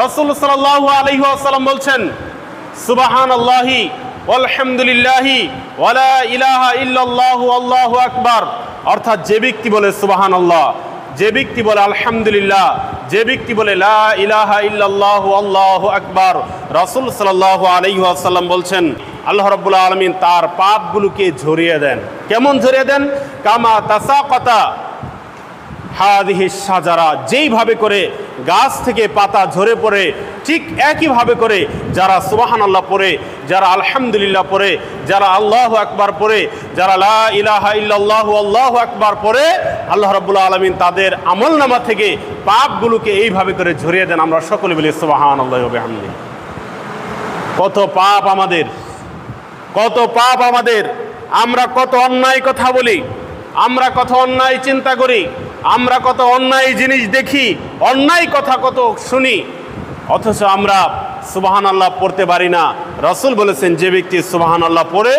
রাসূল সাল্লাল্লাহু আলাইহি ওয়াসাল্লাম বলছেন, সুবহানাল্লাহি আলহামদুলিল্লাহি ওয়ালা ইলাহা ইল্লাল্লাহু আল্লাহু আকবার। অর্থাৎ যে ব্যক্তি বলে সুবহানাল্লাহ, যে ব্যক্তি বলে আলহামদুলিল্লাহ, যে ব্যক্তি বলে লা ইলাহা ইল্লাল্লাহু আল্লাহু আকবার, রাসূল সাল্লাল্লাহু আলাইহি ওয়াসাল্লাম বলছেন আল্লাহ রাব্বুল আলামিন তার পাপগুলোকে ঝরিয়ে দেন। কেমন ঝরিয়ে দেন? কামা তাসাকাতা হাদিহি শাজারা, যেইভাবে করে গাছ থেকে পাতা ঝরে পড়ে, ঠিক একইভাবে করে যারা সুবহানাল্লাহ পড়ে, যারা আলহামদুলিল্লাহ পড়ে, যারা আল্লাহু আকবার পড়ে, যারা লা ইলাহা ইল্লাল্লাহু আল্লাহু আকবার পড়ে, আল্লাহ রাব্বুল আলামিন তাদের আমলনামা থেকে পাপগুলোকে এইভাবে করে ঝরিয়ে দেন। আমরা সকলে বলি সুবহানাল্লাহি ওয়া বিহামদিহি। কত পাপ আমাদের, কত পাপ আমাদের! আমরা কত অন্যায় কথা বলি, আমরা কত অন্যায় চিন্তা করি, আমরা কত অন্যায় জিনিস দেখি, অন্যায় কথা কত শুনি, অথচ আমরা সুবহানাল্লাহ পড়তে পারি না। রাসূল বলেছেন, যে ব্যক্তি সুবহানাল্লাহ পড়ে,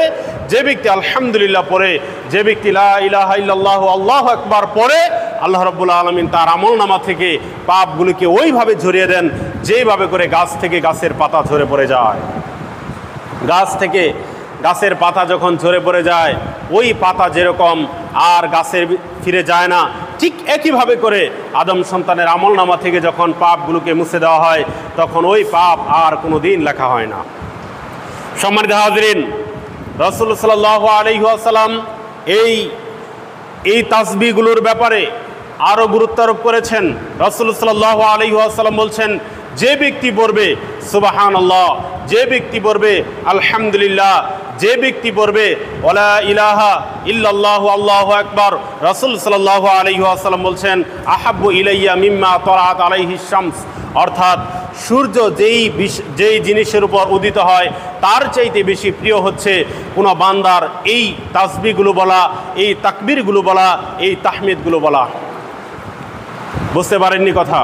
যে ব্যক্তি আলহামদুলিল্লাহ পড়ে, যে ব্যক্তি লা ইলাহা ইল্লাল্লাহু আল্লাহু আকবার পড়ে, আল্লাহ রাব্বুল আলামিন তার আমলনামা থেকে পাপগুলোকে ওইভাবে ঝরিয়ে দেন যেইভাবে করে গাছ থেকে গাছের পাতা ঝরে পড়ে যায়। গাছ থেকে গাছের পাতা যখন ঝরে পড়ে যায়, ওই পাতা যেরকম আর গাছের ফিরে যায় না, ঠিক একইভাবে করে আদম সন্তানের আমলনামা থেকে যখন পাপগুলোকে মুছে দেওয়া হয়, তখন ওই পাপ আর কোনো দিন লেখা হয় না। সম্মানিত হাজরিন, রাসূল সাল্লাল্লাহু আলাইহি ওয়াসাল্লাম এই তাসবিহগুলোর ব্যাপারে আরও গুরুত্ব আরোপ করেছেন। রাসূল সাল্লাল্লাহু আলাইহি ওয়াসাল্লাম বলছেন, যে ব্যক্তি পড়বে সুবহানাল্লাহ, যে ব্যক্তি পড়বে আলহামদুলিল্লাহ, যে ব্যক্তি পড়বে ওয়ালা ইলাহা ইল্লাল্লাহু আল্লাহু আকবার, রাসূল সাল্লাল্লাহু আলাইহি ওয়াসাল্লাম বলছেন, আহাব্বু ইলাইয়া মিম্মা তালাআত আলাইহি শামস, অর্থাৎ সূর্য যেই জিনিসের উপর উদিত হয় তার চাইতে বেশি প্রিয় হচ্ছে কোনো বান্দার এই তাসবিহগুলো বলা, এই তাকবীরগুলো বলা, এই তাহমিদগুলো বলা। বুঝতে পারেননি কথা?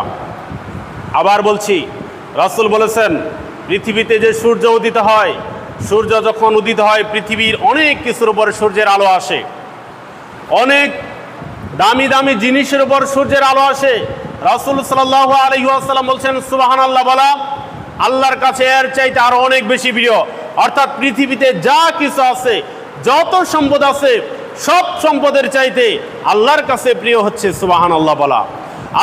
আবার বলছি, রাসূল বলেছেন, পৃথিবীতে যে সূর্য উদিত হয়, সূর্য যখন উদিত হয় পৃথিবীর অনেক কিছুর উপর সূর্যের আলো আসে, অনেক দামি দামি জিনিসের উপর সূর্যের আলো আসে। রাসূল সাল্লাল্লাহু আলাইহি ওয়াসাল্লাম বলছেন, সুবহানাল্লাহ বলা আল্লাহর কাছে এর চাইতে আরো অনেক বেশি প্রিয়। অর্থাৎ পৃথিবীতে যা কিছু আছে, যত সম্পদ আছে, সব সম্পদের চাইতে আল্লাহর কাছে প্রিয় হচ্ছে সুবহানাল্লাহ বলা,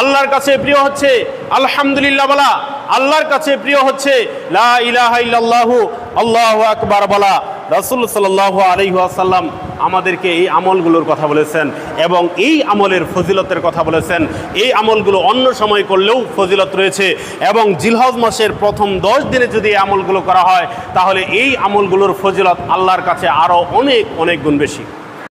আল্লাহর কাছে প্রিয় হচ্ছে আলহামদুলিল্লাহ বলা, আল্লাহর কাছে প্রিয় হচ্ছে লা ইলাহা ইল্লাল্লাহু আল্লাহু আকবার বলা। রাসূল সাল্লাল্লাহু আলাইহি ওয়াসাল্লাম আমাদেরকে এই আমলগুলোর কথা বলেছেন এবং এই আমলের ফজিলতের কথা বলেছেন। এই আমলগুলো অন্য সময় করলেও ফজিলত রয়েছে এবং জিলহজ মাসের প্রথম 10 দিনে যদি এই আমলগুলো করা হয়, তাহলে এই আমলগুলোর ফজিলত আল্লাহর কাছে আরও অনেক অনেক গুণ বেশি।